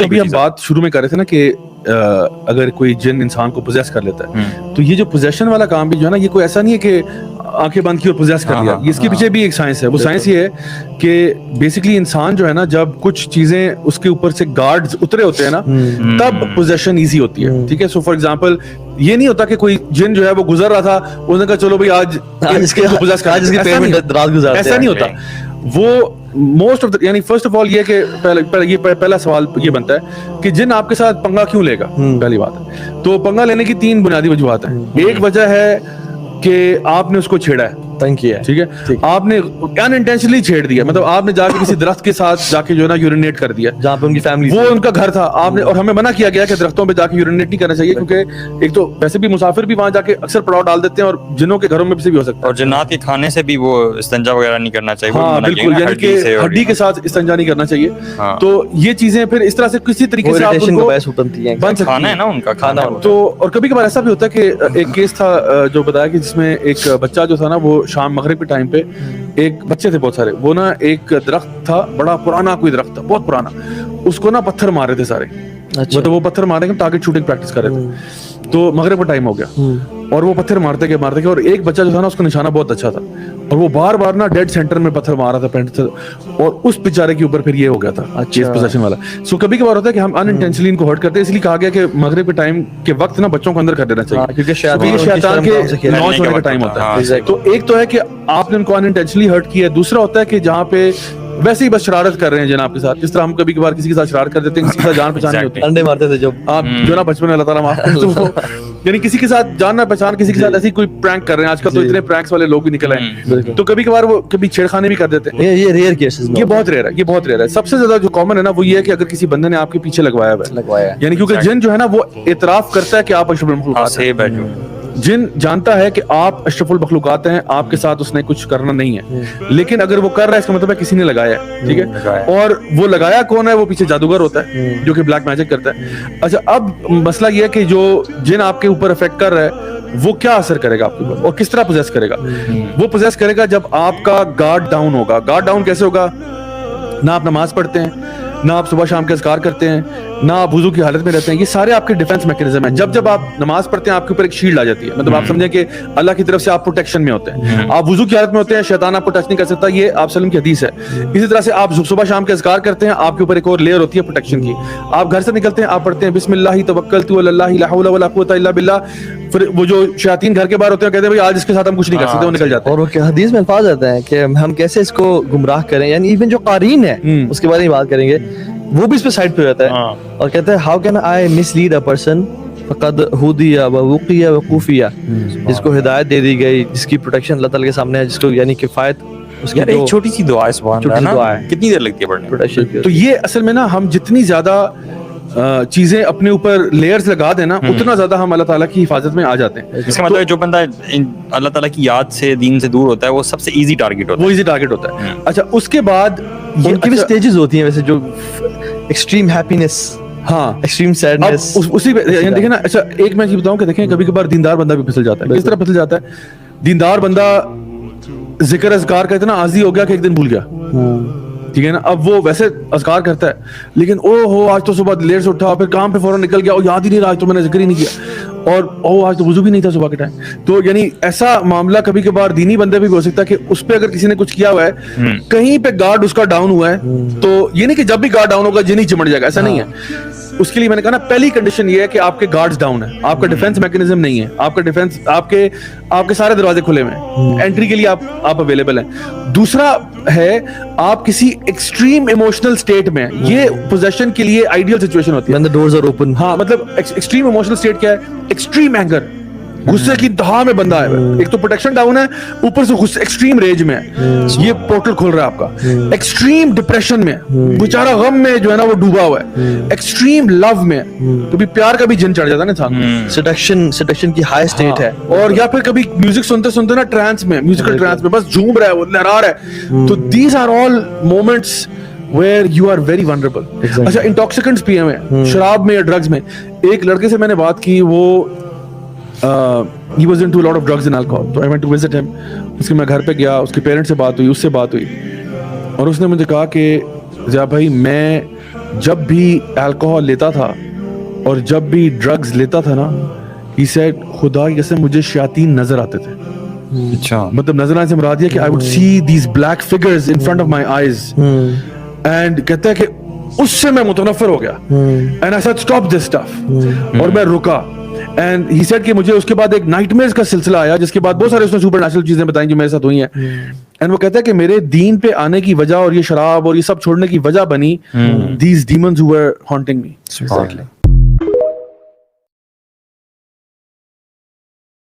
अभी हम बात शुरू में कर रहे थे ना कि अगर कोई जिन इंसान को पोजेस कर लेता है तो ये जो पोजेशन वाला काम भी जो है ना, ये कोई ऐसा नहीं है कि आंखें बंद की और पोजेस कर लिया. इसके पीछे भी एक साइंस है. वो साइंस ये है कि बेसिकली इंसान जो है ना, जब कुछ चीजें उसके ऊपर से गार्ड्स उतरे होते हैं ना, तब पोजेशन ईजी होती है. ठीक है. सो फॉर एग्जाम्पल ये नहीं होता कि कोई जिन जो है वो गुजर रहा था, उसने कहा चलो भाई आज इसके पोजेस कर, ऐसा नहीं होता. वो मोस्ट ऑफ द, यानी फर्स्ट ऑफ ऑल ये कि पहला सवाल ये बनता है कि जिन आपके साथ पंगा क्यों लेगा. पहली बात है. तो पंगा लेने की 3 बुनियादी वजूहात हैं. एक वजह है कि आपने उसको छेड़ा है. ठीक है. आपने अनइंटेंशनली छेड़ दिया, मतलब आपने जाके किसी दरख्त के साथ जाके जो है ना यूरिनेट कर दिया जहाँ पे उनकी फैमिली, वो उनका घर था. आपने, और हमें मना किया गया कि दरख्तों पे जाके यूरिनेट नहीं करना चाहिए, क्योंकि एक तो वैसे भी मुसाफिर भी वहां जाके अक्सर पड़ाव डाल देते हैं और जिन्हों के घरों में भी हो सकता है. और जिन्नात के खाने से भी वो इस्तिंजा वगैरह नहीं करना चाहिए. हाँ बिल्कुल, यानी कि हड्डी के साथ इस्तिंजा नहीं करना चाहिए. तो ये चीजें फिर इस तरह से किसी तरीके से आपको खाना है ना, उनका खाना. तो और कभी कभार ऐसा भी होता है कि एक केस था जो बताया कि जिसमें एक बच्चा जो था ना, वो शाम मगरिब के टाइम पे एक बच्चे थे बहुत सारे, वो ना एक दरख्त था, बड़ा पुराना कोई दरख्त था, बहुत पुराना, उसको ना पत्थर मार रहे थे सारे. अच्छा. तो वो पत्थर मारेंगे, टारगेट शूटिंग प्रैक्टिस कर रहे थे. तो मगरिब का टाइम हो गया और वो पत्थर मारते गए और एक बच्चा जो था ना, उसका निशाना बहुत अच्छा था और वो बार बार ना डेड सेंटर में पत्थर मार रहा था पेंट से, और उस बेचारे के ऊपर फिर ये हो गया था चेस पोजीशन वाला. सो कभी कभार होता है कि हम अनइंटेंशनली इनको हर्ट करते हैं, इसलिए कहा गया कि मगरिब के टाइम के वक्त ना बच्चों को अंदर कर देना चाहिए, क्योंकि शैतान के लॉन्च होने का टाइम होता है. तो एक तो है कि आपने उनको अनइंटेंशनली हर्ट किया. दूसरा होता है कि जहाँ पे वैसे ही बस शरारत कर रहे हैं जनाब के साथ, जिस तरह हम कभी कभार किसी के साथ शरारत कर देते हैं, किसी का जान पहचान नहीं होती. अंडे मारते थे जब आप जो ना बचपन में, अल्लाह ताला माफ करे, यानी किसी के साथ जान ना पहचान, किसी के साथ ऐसी कोई प्रैंक कर रहे हैं. आजकल तो इतने प्रैंक्स वाले लोग भी निकल आए, तो कभी कभार वो कभी छेड़खानी भी कर देते हैं. ये रेयर केसेस, ये बहुत रेयर है. सबसे ज्यादा जो कॉमन है ना, वो ये है कि अगर किसी बंदे ने आपके पीछे लगवाया है, यानी क्योंकि जिन जो है ना, वो इतराफ करता है कि आप अशरफुल मखलूकात हैं. जिन जानता है कि आप अशरफुल मखलूकात हैं, आपके साथ उसने कुछ करना नहीं है, लेकिन अगर वो कर रहा है, इसका मतलब है किसी ने लगाया है. ठीक है. और वो लगाया कौन है? वो पीछे जादूगर होता है जो कि ब्लैक मैजिक करता है. अच्छा, अब मसला ये है कि जो जिन आपके ऊपर इफेक्ट कर रहा है, वो क्या असर करेगा आपके ऊपर और किस तरह पोजेस करेगा? वो पोजेस करेगा जब आपका गार्ड डाउन होगा. गार्ड डाउन कैसे होगा? ना आप नमाज पढ़ते हैं, ना आप सुबह शाम के अज़कार करते हैं, ना आप वुज़ू की हालत में रहते हैं. ये सारे आपके डिफेंस मैकेनिज्म हैं. जब आप नमाज पढ़ते हैं, आपके ऊपर एक शील्ड आ जाती है, मतलब आप समझें कि अल्लाह की तरफ से आप प्रोटेक्शन में होते हैं. आप वुज़ू की हालत में होते हैं, शैतान आपको टच नहीं कर सकता. ये आप सल्लम की हदीस है. इसी तरह से आप सुबह शाम के अज़कार करते हैं, आपके ऊपर एक और लेयर होती है प्रोटेक्शन की. आप घर से निकलते हैं, आप पढ़ते हैं बिस्मिल्लाहि तवक्कलतु अलल्लाहि ला हौला वला कुव्वता इल्ला बिल्लाह. फिर वो जो शैतान घर के बाहर होते हैं, कहते हैं भाई आज इसके साथ हम कुछ नहीं कर सकते, वो निकल जाते हैं. और वो हदीस में अल्फाज आता है कि हम कैसे इसको गुमराह करें, यानी इवन जो कारीन है उसके बारे में बात करेंगे, वो भी इस पे साइड पे रहता है और कहता है how can I mislead a person फकद हुदिया व वुकिया व कुफिया. जिसको हिदायत दे दी गई, जिसकी प्रोटेक्शन अल्लाह ताला के सामने है, जिसको यानी किफायत उसकी. एक छोटी सी दुआ है, सुभान अल्लाह, कितनी देर लगती है पढ़ने प्रोटेक्शन. तो ये असल में ना, हम जितनी ज्यादा चीजें अपने ऊपर लेयर्स लगा देना, उतना ज्यादा हम अल्लाह ताला की हिफाजत में आ जाते हैं. इसका मतलब जो बंदा अल्लाह ताला की याद से, दीन से दूर होता है, वो सबसे इजी टारगेट होता है. वो इजी टारगेट होता है. अच्छा, उसके बाद उनकी भी स्टेजेस होती हैं वैसे, जो एक्सट्रीम हैप्पीनेस, हाँ एक्सट्रीम सैडनेस, उसी पे देखिए ना. अच्छा, एक मैं बताऊं कि देखें कभी कभार दीनदार बंदा भी फिसल जाता है. किस तरह फिसल जाता है? दीनदार बंदा जिक्र अज़कार का इतना आज़ी हो गया कि एक दिन भूल गया. ठीक है ना. अब वो वैसे अज़कार करता है, लेकिन ओ हो आज तो सुबह लेट से उठा, फिर काम पे फौरन निकल गया, और याद ही नहीं रहा आज तो मैंने जिक्र ही नहीं किया, और ओ आज तो वुज़ू भी नहीं था सुबह के टाइम. तो यानी ऐसा मामला कभी कभार दीनी बंदे भी हो सकता है कि उस पे अगर किसी ने कुछ किया हुआ है, कहीं पे गार्ड उसका डाउन हुआ है, तो ये नहीं कि जब भी गार्ड डाउन होगा जिन ही चिमट जाएगा, ऐसा नहीं है. उसके लिए मैंने कहा ना, पहली कंडीशन ये है कि आपके गार्ड्स डाउन है, आपका डिफेंस मैकेनिज्म नहीं है, आपका डिफेंस, आपके सारे दरवाजे खुले हुए हैं, एंट्री के लिए आप अवेलेबल हैं. दूसरा है, आप किसी एक्सट्रीम इमोशनल स्टेट में, ये पोजेशन के लिए आइडियल सिचुएशन होती है. When the doors are open. हाँ, मतलब एक्सट्रीम इमोशनल स्टेट क्या है? एक्सट्रीम एंगर, गुस्से की इंतहा में बंदा है. एक तो प्रोटेक्शन डाउन है, ऊपर से गुस्से, एक्सट्रीम रेज में है, ये पोर्टल खुल रहा है आपका. एक्सट्रीम डिप्रेशन में, बेचारा गम में जो है ना वो डूबा हुआ है. एक्सट्रीम लव में, कभी प्यार का भी जिन चढ़ जाता है ना इंसान. सेडक्शन की हाई स्टेट है. और या फिर कभी म्यूजिक सुनते सुनते ना ट्रांस में, म्यूजिकल ट्रांस में बस झूम रहा है, वो लहरा रहा है. तो these are all moments where you are very vulnerable. अच्छा, इंटॉक्सिकेंट्स पिए में, शराब में या ड्रग्स में. एक लड़के से मैंने बात की, वो he was into a lot of drugs and alcohol. So I went to visit him. उसके मैं घर पे गया, उसके पेरेंट्स से बात हुई, उससे बात हुई, और उसने मुझे कहा कि ज़िया भाई, मैं جب بھی الکوہول لیتا تھا اور جب بھی ڈرگز لیتا تھا نا, he said خدا کی قسم مجھے شیاطین نظر آتے تھے. اچھا مطلب نظر آنے سے مراد یہ کہ I would see these black figures in front of my eyes and کہتا ہے کہ اس سے میں متنفر ہو گیا. And I said stop this stuff اور میں رکا. And he said کہ مجھے اس کے بعد ایک نائٹ میئرز کا سلسلہ آیا جس کے بعد بہت سارے اس نے سپر نیچرل چیزیں بتائیں جو میرے ساتھ ہوئی ہیں. اینڈ وہ کہتا ہے کہ میرے دین پہ آنے کی وجہ اور یہ شراب اور یہ سب چھوڑنے کی وجہ بنی these demons who were haunting me. Exactly.